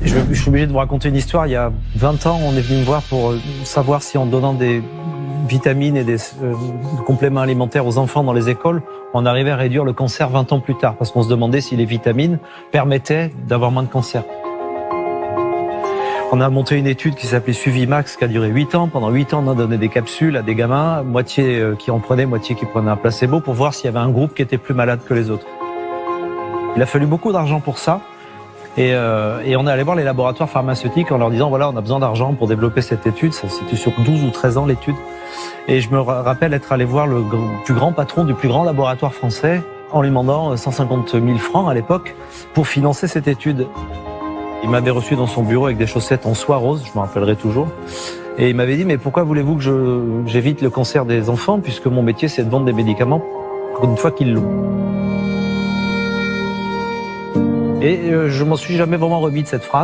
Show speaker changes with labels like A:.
A: Je suis obligé de vous raconter une histoire. Il y a 20 ans, on est venu me voir pour savoir si en donnant des vitamines et des compléments alimentaires aux enfants dans les écoles, on arrivait à réduire le cancer 20 ans plus tard. Parce qu'on se demandait si les vitamines permettaient d'avoir moins de cancer. On a monté une étude qui s'appelait Suivi Max, qui a duré 8 ans. Pendant 8 ans, on a donné des capsules à des gamins, moitié qui en prenaient, moitié qui prenaient un placebo, pour voir s'il y avait un groupe qui était plus malade que les autres. Il a fallu beaucoup d'argent pour ça. Et on est allé voir les laboratoires pharmaceutiques en leur disant, voilà, on a besoin d'argent pour développer cette étude. Ça, c'était sur 12 ou 13 ans, l'étude. Et je me rappelle être allé voir le plus grand patron du plus grand laboratoire français en lui demandant 150 000 francs à l'époque pour financer cette étude. Il m'avait reçu dans son bureau avec des chaussettes en soie rose, je me rappellerai toujours. Et il m'avait dit, mais pourquoi voulez-vous que j'évite le cancer des enfants, puisque mon métier, c'est de vendre des médicaments pour une fois qu'ils l'ont. Et je m'en suis jamais vraiment remis de cette phrase.